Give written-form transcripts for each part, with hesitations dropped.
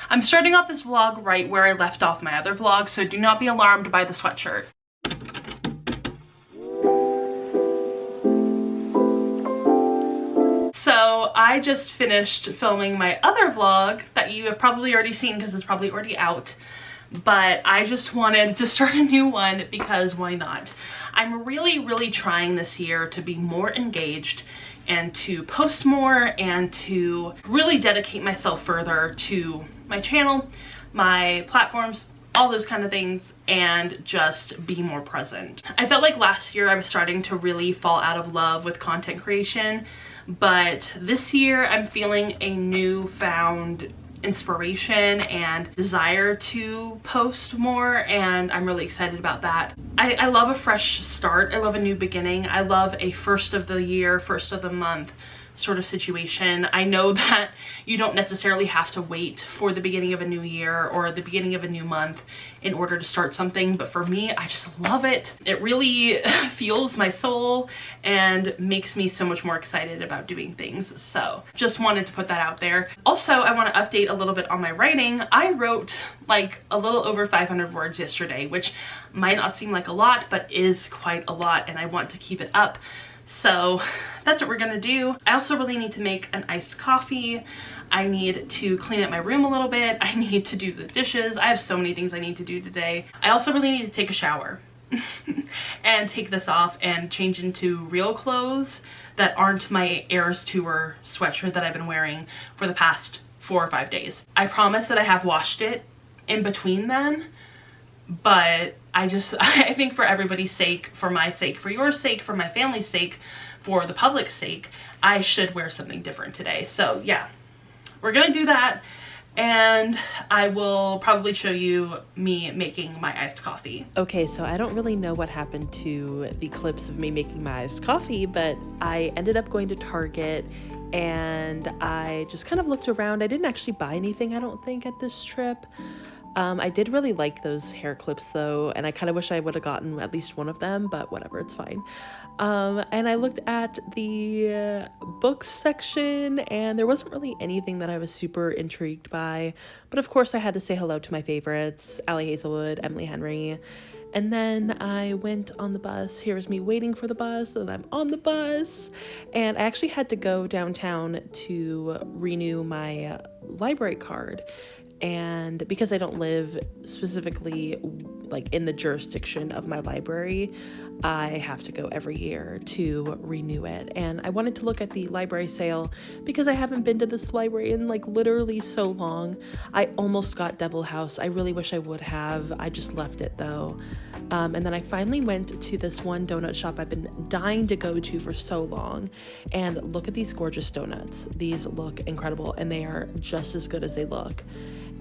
I'm starting off this vlog right where I left off my other vlog, so do not be alarmed by the sweatshirt. So I just finished filming my other vlog that you have probably already seen because it's probably already out, but I just wanted to start a new one because why not? I'm really trying this year to be more engaged and to post more and to really dedicate myself further to my channel, my platforms, all those kind of things, and just be more present. I felt like last year I was starting to really fall out of love with content creation, but this year I'm feeling a newfound inspiration and desire to post more, and I'm really excited about that. I love a fresh start. I love a new beginning. I love a first of the year, first of the month sort of situation. I know that you don't necessarily have to wait for the beginning of a new year or the beginning of a new month in order to start something, but for me, I just love it. It really fuels my soul and makes me so much more excited about doing things. So just wanted to put that out there. Also, I want to update a little bit on my writing. I wrote like a little over 500 words yesterday, which might not seem like a lot, but is quite a lot, and I want to keep it up. So that's what we're gonna do. I also really need to make an iced coffee. I need to clean up my room a little bit. I need to do the dishes. I have so many things I need to do today. I also really need to take a shower and take this off and change into real clothes that aren't my Eras Tour sweatshirt that I've been wearing for the past 4 or 5 days. I promise that I have washed it in between then, but I think for everybody's sake, for my sake, for your sake, for my family's sake, for the public's sake, I should wear something different today. So yeah, we're gonna do that, and I will probably show you me making my iced coffee. Okay, so I don't really know what happened to the clips of me making my iced coffee, but I ended up going to Target and I just kind of looked around. I didn't actually buy anything, I don't think, at this trip. I did really like those hair clips though, and I kind of wish I would have gotten at least one of them, but whatever, it's fine. And I looked at the books section and there wasn't really anything that I was super intrigued by, but of course I had to say hello to my favorites, Allie Hazelwood, Emily Henry. And then I went on the bus. Here is me waiting for the bus, and I'm on the bus. And I actually had to go downtown to renew my library card. And because I don't live specifically like in the jurisdiction of my library, I have to go every year to renew it. And I wanted to look at the library sale because I haven't been to this library in like literally so long. I almost got Devil House. I really wish I would have. I just left it though. And then I finally went to this one donut shop I've been dying to go to for so long. And look at these gorgeous donuts. These look incredible, and they are just as good as they look.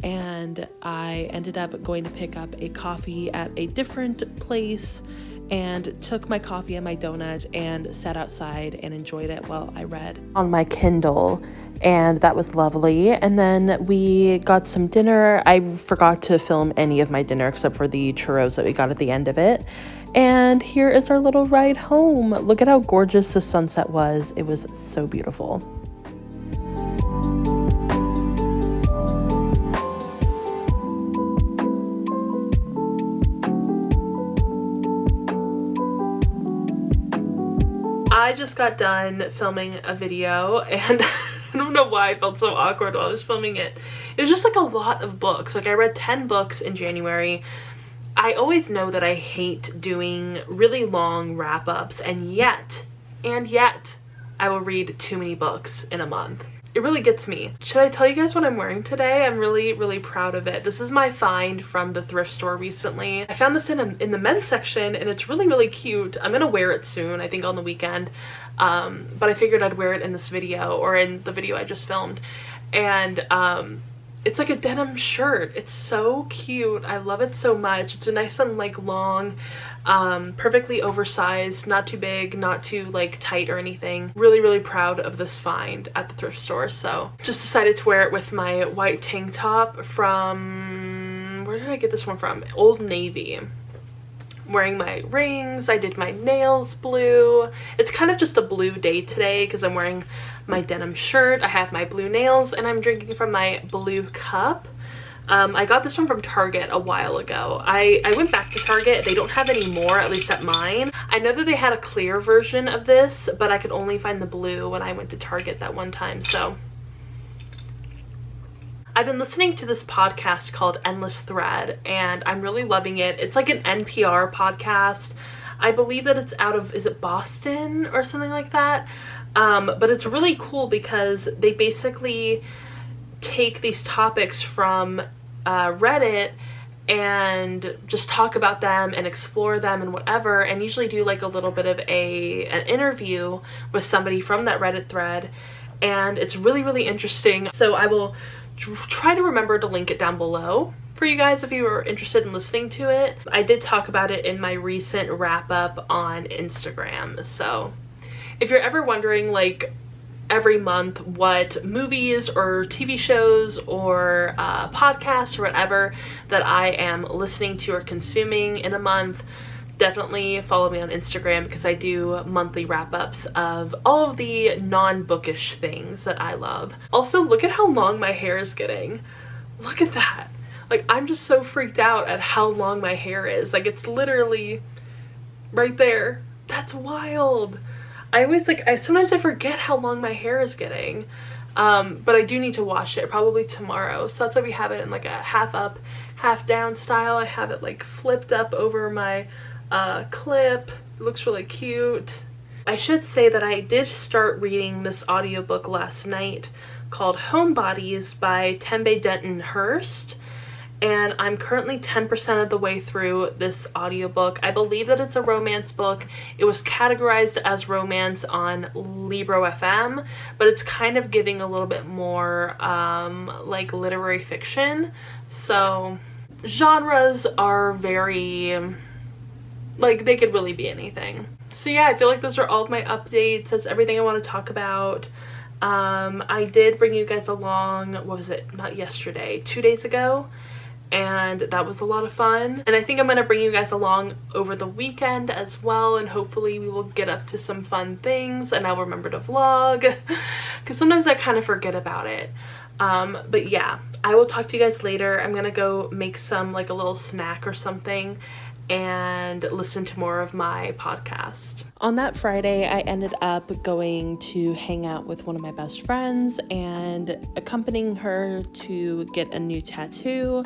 And I ended up going to pick up a coffee at a different place and took my coffee and my donut and sat outside and enjoyed it while I read on my Kindle, and that was lovely. And then we got some dinner. I forgot to film any of my dinner except for the churros that we got at the end of it. And here is our little ride home. Look at how gorgeous the sunset was. It was so beautiful. I just got done filming a video, and I don't know why I felt so awkward while I was filming it. It was just like a lot of books. Like I read 10 books in January. I always know that I hate doing really long wrap-ups, and yet I will read too many books in a month. It really gets me. Should I tell you guys what I'm wearing today? I'm really proud of it. This is my find from the thrift store recently. I found this in the men's section, and it's really cute. I'm gonna wear it soon, I think on the weekend. But I figured I'd wear it in this video, or in the video I just filmed. And it's like a denim shirt. It's so cute. I love it so much. It's a nice and like long, perfectly oversized, not too big, not too like tight or anything. Really proud of this find at the thrift store. So just decided to wear it with my white tank top from, where did I get this one from? Old Navy. Wearing my rings. I did my nails blue. It's kind of just a blue day today because I'm wearing my denim shirt. I have my blue nails, and I'm drinking from my blue cup. I got this one from Target a while ago. I went back to Target. They don't have any more, at least at mine. I know that they had a clear version of this, but I could only find the blue when I went to Target that one time, so. I've been listening to this podcast called Endless Thread, and I'm really loving it. It's like an NPR podcast. I believe that it's out of, is it Boston or something like that? But it's really cool because they basically take these topics from Reddit and just talk about them and explore them and whatever, and usually do like a little bit of an interview with somebody from that Reddit thread, and it's really, really interesting. So I will try to remember to link it down below for you guys if you are interested in listening to it. I did talk about it in my recent wrap up on Instagram, so if you're ever wondering like every month what movies or TV shows or podcasts or whatever that I am listening to or consuming in a month, definitely follow me on Instagram because I do monthly wrap-ups of all of the non-bookish things that I love. Also, look at how long my hair is getting. Look at that. Like, I'm just so freaked out at how long my hair is. Like, it's literally right there. That's wild. Sometimes I forget how long my hair is getting. But I do need to wash it probably tomorrow. So that's why we have it in like a half up, half down style. I have it like flipped up over my clip. It looks really cute. I should say that I did start reading this audiobook last night called Homebodies by Tembe Denton Hurst, and I'm currently 10% of the way through this audiobook. I believe that it's a romance book. It was categorized as romance on Libro FM, but it's kind of giving a little bit more like literary fiction. So genres are very, like, they could really be anything. So yeah, I feel like those are all of my updates. That's everything I want to talk about. I did bring you guys along, what was it, not yesterday, 2 days ago, and that was a lot of fun. And I think I'm going to bring you guys along over the weekend as well, and hopefully we will get up to some fun things and I'll remember to vlog because sometimes I kind of forget about it. But yeah, I will talk to you guys later. I'm gonna go make some, like, a little snack or something and listen to more of my podcast. On that Friday, I ended up going to hang out with one of my best friends and accompanying her to get a new tattoo.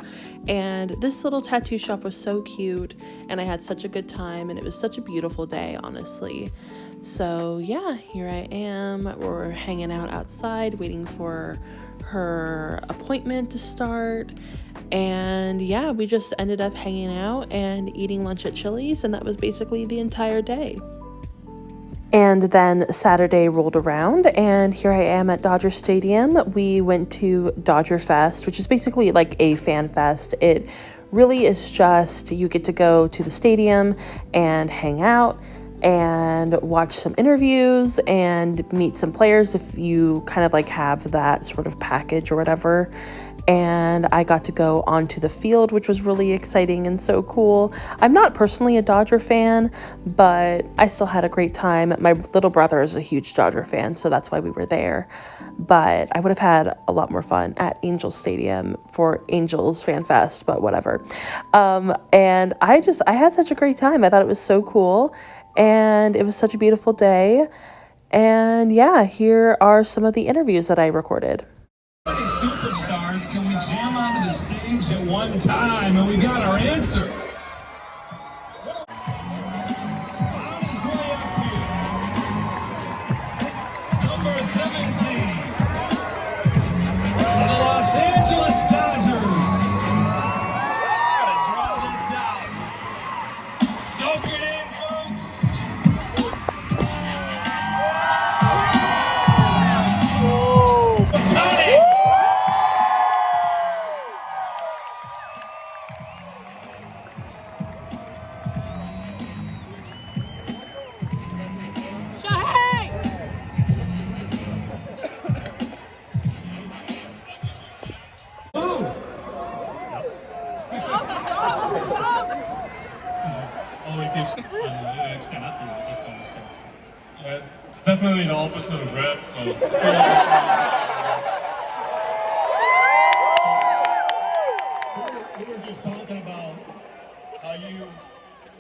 And this little tattoo shop was so cute and I had such a good time and it was such a beautiful day, honestly. So yeah, here I am. We're hanging out outside waiting for her appointment to start. And yeah, we just ended up hanging out and eating lunch at Chili's, and that was basically the entire day. And then Saturday rolled around and here I am at Dodger Stadium. We went to Dodgerfest, which is basically like a fan fest. It really is just, you get to go to the stadium and hang out and watch some interviews and meet some players if you kind of like have that sort of package or whatever. And I got to go onto the field, which was really exciting and so cool. I'm not personally a Dodger fan, but I still had a great time. My little brother is a huge Dodger fan, so that's why we were there. But I would have had a lot more fun at Angels Stadium for Angels Fan Fest, but whatever. And I had such a great time. I thought it was so cool, and it was such a beautiful day. And yeah, here are some of the interviews that I recorded. Superstars, can we jam onto the stage at one time? And we got our answer. On his way up here, number 17, the Los Angeles Dodgers. Let's roll this out. Soak it in, folks. It's definitely the opposite of red, so. was talking about how you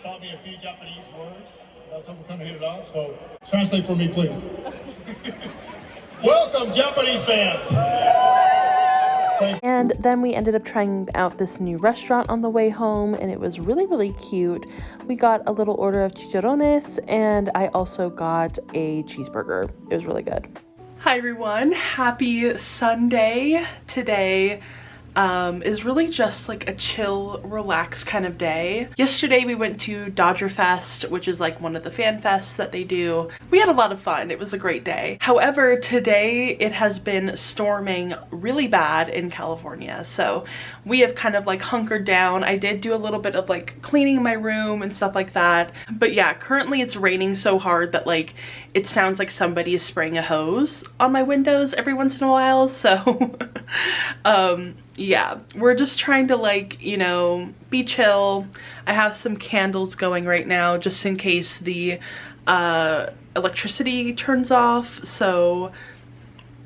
taught me a few Japanese words. So we're kind of hit it off. So translate for me, please. Welcome, Japanese fans. Thanks. And then we ended up trying out this new restaurant on the way home, and it was really, really cute. We got a little order of chicharrones, and I also got a cheeseburger. It was really good. Hi everyone, happy Sunday. Today is really just like a chill, relaxed kind of day. Yesterday we went to Dodgerfest, which is like one of the fan fests that they do. We had a lot of fun. It was a great day. However, today it has been storming really bad in California, so we have kind of like hunkered down. I did do a little bit of like cleaning my room and stuff like that, but yeah, currently it's raining so hard that like it sounds like somebody is spraying a hose on my windows every once in a while. So yeah, we're just trying to like, you know, be chill. I have some candles going right now just in case the electricity turns off, so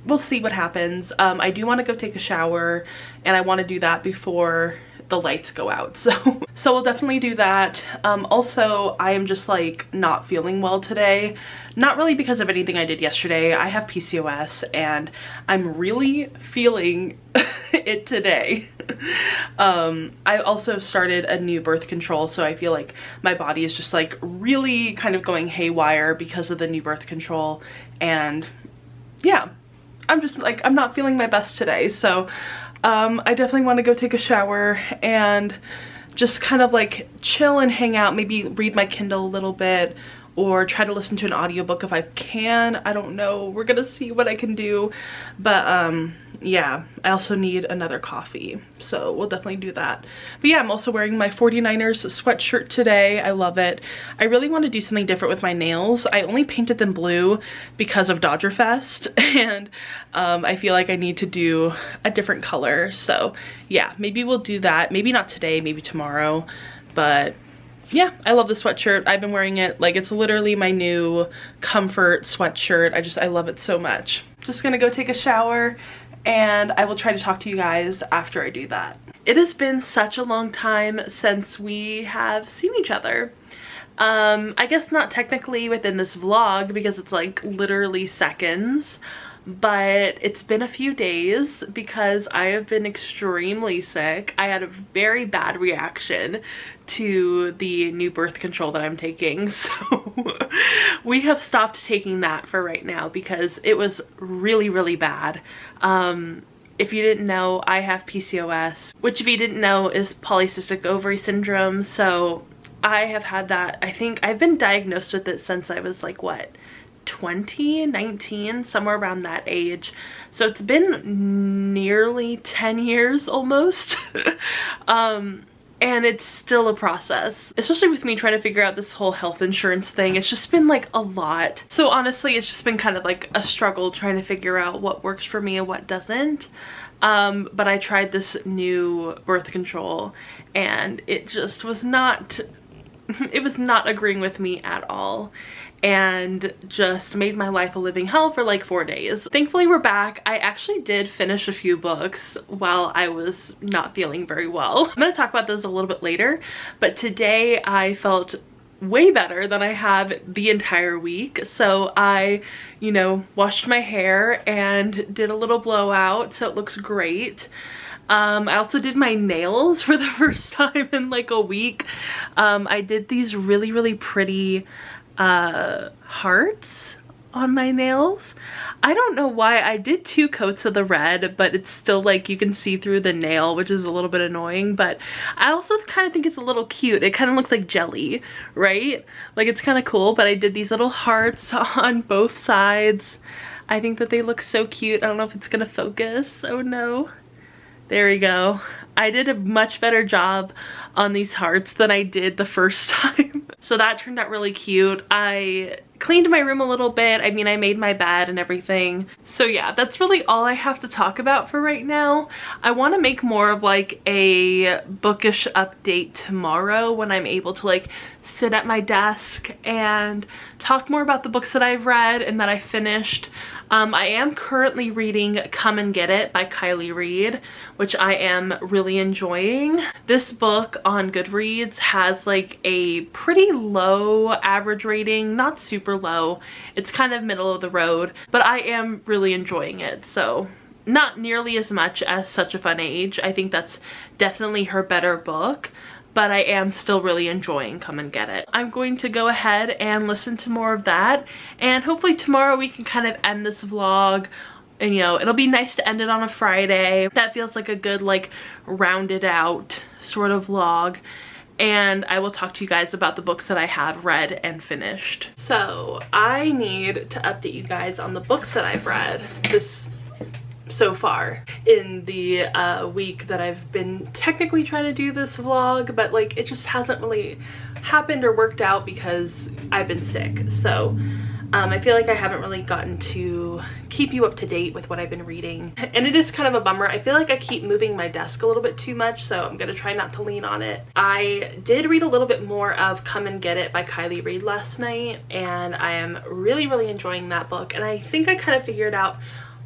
we'll see what happens. I do want to go take a shower, and I want to do that before the lights go out, so we'll definitely do that. Also, I am just like not feeling well today. Not really because of anything I did yesterday. I have PCOS and I'm really feeling it today. I also started a new birth control, so I feel like my body is just like really kind of going haywire because of the new birth control, and yeah, I'm just like, I'm not feeling my best today, so I definitely want to go take a shower and just kind of like chill and hang out, maybe read my Kindle a little bit or try to listen to an audiobook if I can. I don't know, we're gonna see what I can do, but yeah, I also need another coffee, so we'll definitely do that. But yeah, I'm also wearing my 49ers sweatshirt today. I love it. I really want to do something different with my nails. I only painted them blue because of Dodgerfest, and I feel like I need to do a different color, so yeah, maybe we'll do that. Maybe not today, maybe tomorrow, but yeah, I love the sweatshirt. I've been wearing it, like it's literally my new comfort sweatshirt. I love it so much. Just gonna go take a shower, and I will try to talk to you guys after I do that. It has been such a long time since we have seen each other. I guess not technically within this vlog because it's like literally seconds, but it's been a few days because I have been extremely sick. I had a very bad reaction to the new birth control that I'm taking, so we have stopped taking that for right now because it was really, really bad. If you didn't know, I have PCOS, which if you didn't know is polycystic ovary syndrome, so I have had that. I think I've been diagnosed with it since I was like, what, 20, 19, somewhere around that age, so it's been nearly 10 years almost. And it's still a process, especially with me trying to figure out this whole health insurance thing. It's just been like a lot, so honestly it's just been kind of like a struggle trying to figure out what works for me and what doesn't. But I tried this new birth control and it just was not, it was not agreeing with me at all, and just made my life a living hell for like 4 days. Thankfully we're back. I actually did finish a few books while I was not feeling very well. I'm gonna talk about those a little bit later, but today I felt way better than I have the entire week. So I, you know, washed my hair and did a little blowout, so it looks great. I also did my nails for the first time in like a week. I did these really, really pretty hearts on my nails. I don't know why. I did 2 coats of the red, but it's still like you can see through the nail, which is a little bit annoying, but I also kind of think it's a little cute. It kind of looks like jelly, right? Like it's kind of cool, but I did these little hearts on both sides. I think that they look so cute. I don't know if it's gonna focus. Oh no. There we go. I did a much better job on these hearts than I did the first time. So that turned out really cute. I cleaned my room a little bit. I mean, I made my bed and everything. So yeah, that's really all I have to talk about for right now. I want to make more of like a bookish update tomorrow when I'm able to like sit at my desk and talk more about the books that I've read and that I finished. I am currently reading Come and Get It by Kylie Reid, which I am really enjoying. This book on Goodreads has like a pretty low average rating, not super low. It's kind of middle of the road, but I am really enjoying it. So not nearly as much as Such a Fun Age. I think that's definitely her better book, but I am still really enjoying Come and Get It. I'm going to go ahead and listen to more of that, and hopefully tomorrow we can kind of end this vlog, and you know, it'll be nice to end it on a Friday. That feels like a good like rounded out sort of vlog, and I will talk to you guys about the books that I have read and finished. So I need to update you guys on the books that I've read so far in the week that I've been technically trying to do this vlog, but like it just hasn't really happened or worked out because I've been sick. So I feel like I haven't really gotten to keep you up to date with what I've been reading, and it is kind of a bummer. I feel like I keep moving my desk a little bit too much, so I'm gonna try not to lean on it. I did read a little bit more of Come and Get It by Kylie Reid last night, and I am really enjoying that book, and I think I kind of figured out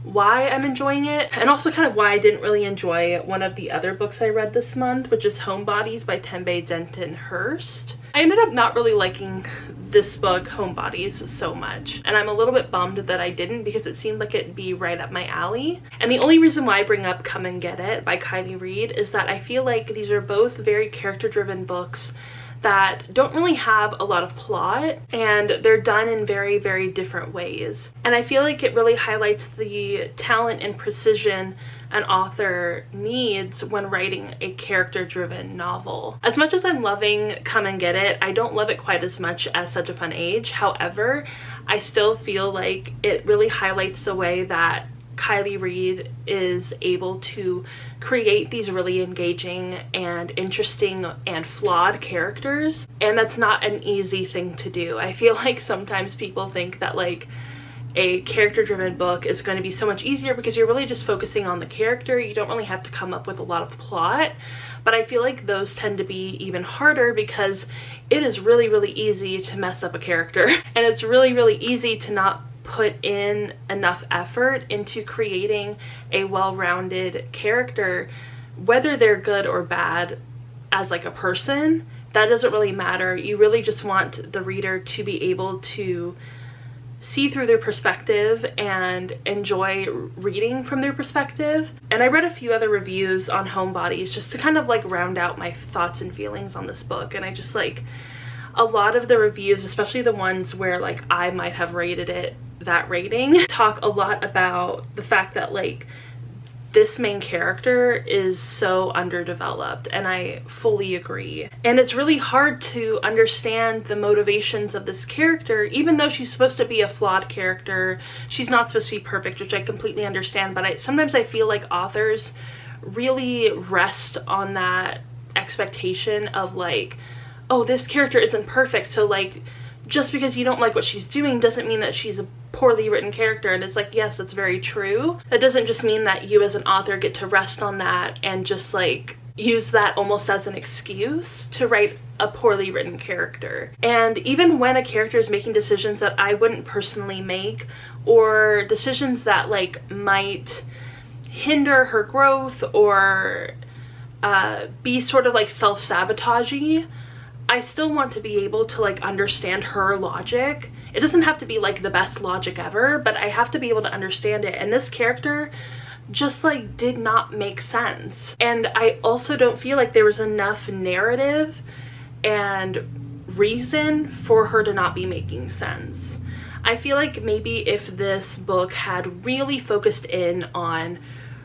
why I'm enjoying it, and also kind of why I didn't really enjoy one of the other books I read this month, which is Homebodies by Tembe Denton Hurst. I ended up not really liking this book, Homebodies, so much, and I'm a little bit bummed that I didn't, because it seemed like it'd be right up my alley. And the only reason why I bring up Come and Get It by Kylie Reid is that I feel like these are both very character-driven books that don't really have a lot of plot, and they're done in very different ways. And I feel like it really highlights the talent and precision an author needs when writing a character-driven novel. As much as I'm loving Come and Get It, I don't love it quite as much as Such a Fun Age. However, I still feel like it really highlights the way that Kylie Reid is able to create these really engaging and interesting and flawed characters, and that's not an easy thing to do. I feel like sometimes people think that like a character-driven book is going to be so much easier because you're really just focusing on the character. You don't really have to come up with a lot of plot, but I feel like those tend to be even harder because it is really easy to mess up a character, and it's really easy to not put in enough effort into creating a well-rounded character, whether they're good or bad as like a person. That doesn't really matter. You really just want the reader to be able to see through their perspective and enjoy reading from their perspective. And I read a few other reviews on Homebodies just to kind of like round out my thoughts and feelings on this book, and I just like a lot of the reviews, especially the ones where like I might have rated it that rating, talk a lot about the fact that like this main character is so underdeveloped, and I fully agree. And it's really hard to understand the motivations of this character, even though she's supposed to be a flawed character. She's not supposed to be perfect, which I completely understand, but sometimes I feel like authors really rest on that expectation of like, oh, this character isn't perfect, so like just because you don't like what she's doing doesn't mean that she's a poorly written character. And it's like, yes, that's very true. That doesn't just mean that you as an author get to rest on that and just like use that almost as an excuse to write a poorly written character. And even when a character is making decisions that I wouldn't personally make, or decisions that like might hinder her growth or be sort of like self-sabotagey, I still want to be able to like understand her logic. It doesn't have to be like the best logic ever, but I have to be able to understand it. And this character just like did not make sense. And I also don't feel like there was enough narrative and reason for her to not be making sense. I feel like maybe if this book had really focused in on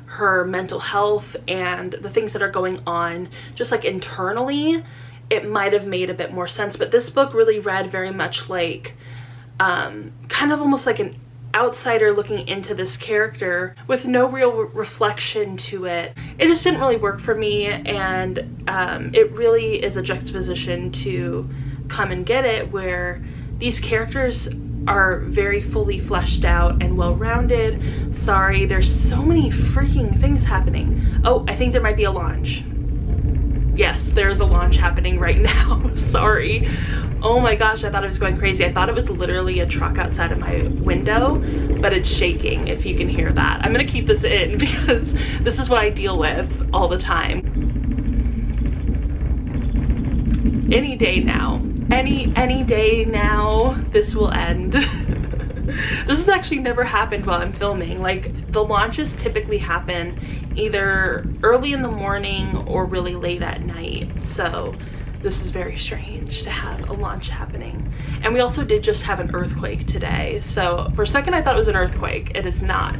her mental health and the things that are going on just like internally, it might have made a bit more sense. But this book really read very much like kind of almost like an outsider looking into this character with no real reflection to it. It just didn't really work for me, and it really is a juxtaposition to Come and Get It, where these characters are very fully fleshed out and well-rounded. Sorry, there's so many freaking things happening. Oh, I think there might be a launch. Yes, there's a launch happening right now. Sorry. Oh my gosh, I thought it was going crazy. I thought it was literally a truck outside of my window, but it's shaking, if you can hear that. I'm gonna keep this in because this is what I deal with all the time. Any day now. Any day now, this will end. This has actually never happened while I'm filming. Like, the launches typically happen either early in the morning or really late at night. So this is very strange to have a launch happening. And we also did just have an earthquake today. So for a second I thought it was an earthquake. It is not.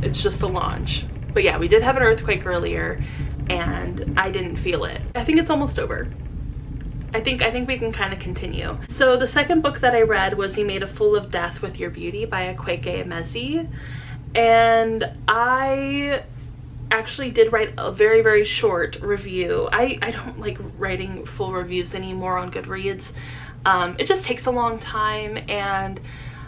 It's just a launch. But yeah, we did have an earthquake earlier and I didn't feel it. I think it's almost over. I think we can kind of continue. So the second book that I read was You Made a Fool of Death with Your Beauty by Akwaeke Emezi. And I actually did write a very, very short review. I don't like writing full reviews anymore on Goodreads. It just takes a long time, and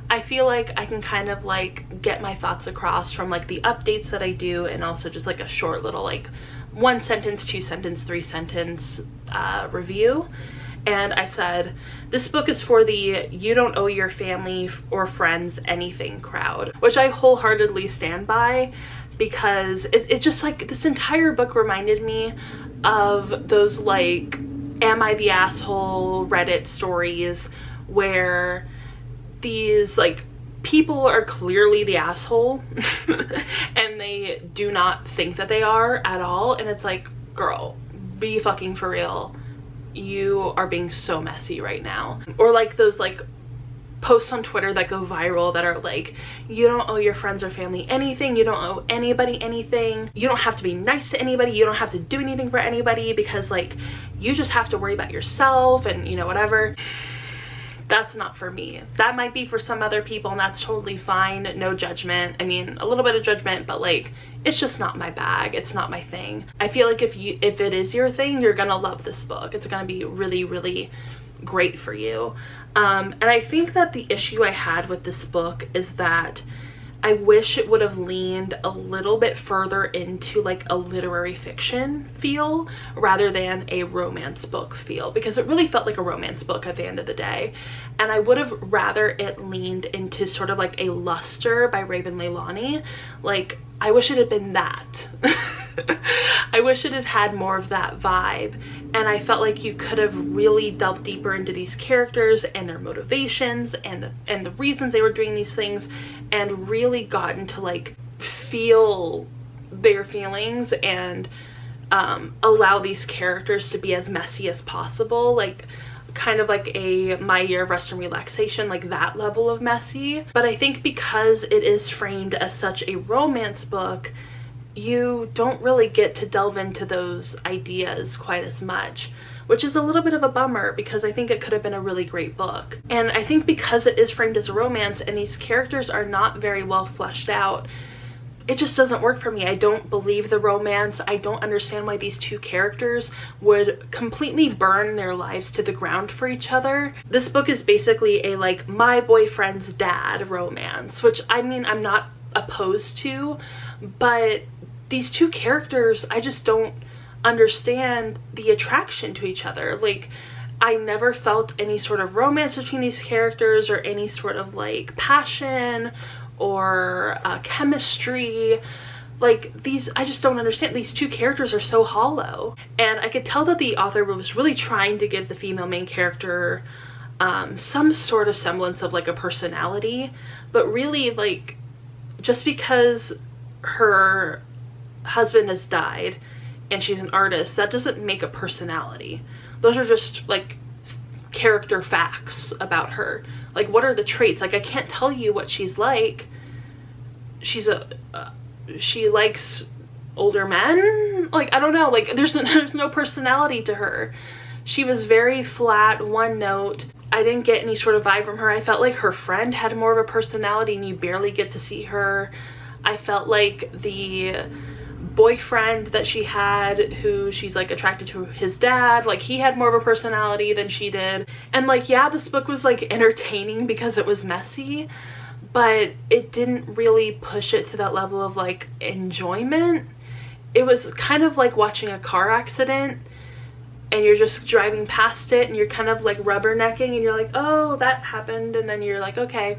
I feel like I can kind of like get my thoughts across from like the updates that I do, and also just like a short little like 1 sentence, 2 sentence, 3 sentence review. And I said, this book is for the you don't owe your family or friends anything crowd, which I wholeheartedly stand by, because it just like, this entire book reminded me of those like Am I the Asshole Reddit stories where these like people are clearly the asshole and they do not think that they are at all, and it's like, girl, be fucking for real. You are being so messy right now. Or like those like posts on Twitter that go viral that are like, you don't owe your friends or family anything, you don't owe anybody anything, you don't have to be nice to anybody, you don't have to do anything for anybody because like you just have to worry about yourself and you know whatever. That's not for me. That might be for some other people, and that's totally fine. No judgment. I mean, a little bit of judgment, but like, it's just not my bag. It's not my thing. I feel like if it is your thing, you're gonna love this book. It's gonna be really, really great for you. And I think that the issue I had with this book is that I wish it would have leaned a little bit further into like a literary fiction feel rather than a romance book feel, because it really felt like a romance book at the end of the day. And I would have rather it leaned into sort of like a Luster by Raven Leilani. Like, I wish it had been that. I wish it had had more of that vibe, and I felt like you could have really delved deeper into these characters and their motivations and the reasons they were doing these things, and really gotten to like feel their feelings and allow these characters to be as messy as possible, like kind of like a My Year of Rest and Relaxation, like that level of messy. But I think because it is framed as such a romance book, you don't really get to delve into those ideas quite as much, which is a little bit of a bummer because I think it could have been a really great book. And I think because it is framed as a romance and these characters are not very well fleshed out, it just doesn't work for me. I don't believe the romance. I don't understand why these two characters would completely burn their lives to the ground for each other. This book is basically a like my boyfriend's dad romance, which I mean, I'm not opposed to, but these two characters, I just don't understand the attraction to each other. Like, I never felt any sort of romance between these characters or any sort of like passion or chemistry. Like, these, I just don't understand. These two characters are so hollow, and I could tell that the author was really trying to give the female main character some sort of semblance of like a personality, but really, like, just because her husband has died and she's an artist, that doesn't make a personality. Those are just like character facts about her. Like, what are the traits? Like, I can't tell you what she's like. She's she likes older men? Like, I don't know. Like, there's no personality to her. She was very flat, one note. I didn't get any sort of vibe from her. I felt like her friend had more of a personality and you barely get to see her. I felt like the boyfriend that she had, who she's like attracted to his dad, like he had more of a personality than she did. And like, yeah, this book was like entertaining because it was messy, but it didn't really push it to that level of like enjoyment. It was kind of like watching a car accident and you're just driving past it and you're kind of like rubbernecking and you're like, oh, that happened, and then you're like, okay.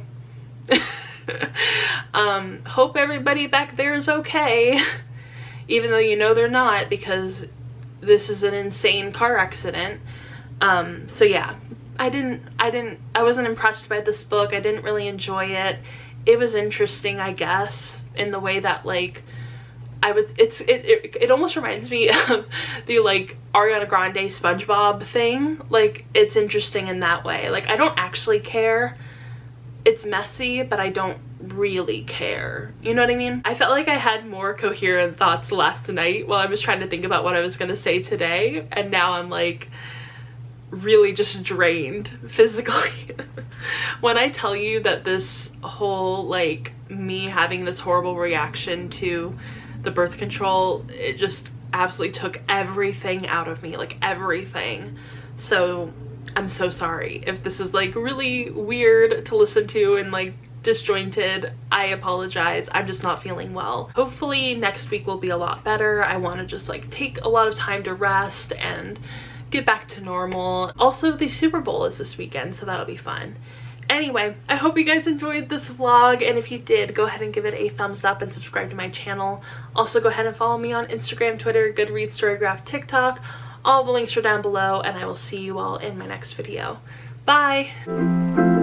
Hope everybody back there is okay, even though you know they're not, because this is an insane car accident. So yeah, I wasn't impressed by this book. I didn't really enjoy it. It was interesting, I guess, in the way that like it almost reminds me of the like Ariana Grande SpongeBob thing. Like, it's interesting in that way. Like, I don't actually care. It's messy, but I don't really care. You know what I mean? I felt like I had more coherent thoughts last night while I was trying to think about what I was gonna say today, and now I'm like really just drained physically. When I tell you that this whole like me having this horrible reaction to the birth control, it just absolutely took everything out of me, like everything. So I'm so sorry if this is like really weird to listen to and like disjointed. I apologize. I'm just not feeling well. Hopefully next week will be a lot better. I want to just like take a lot of time to rest and get back to normal. Also, the Super Bowl is this weekend, so that'll be fun. Anyway, I hope you guys enjoyed this vlog, and if you did, go ahead and give it a thumbs up and subscribe to my channel. Also, go ahead and follow me on Instagram, Twitter, Goodreads, Storygraph, TikTok. All the links are down below, and I will see you all in my next video. Bye!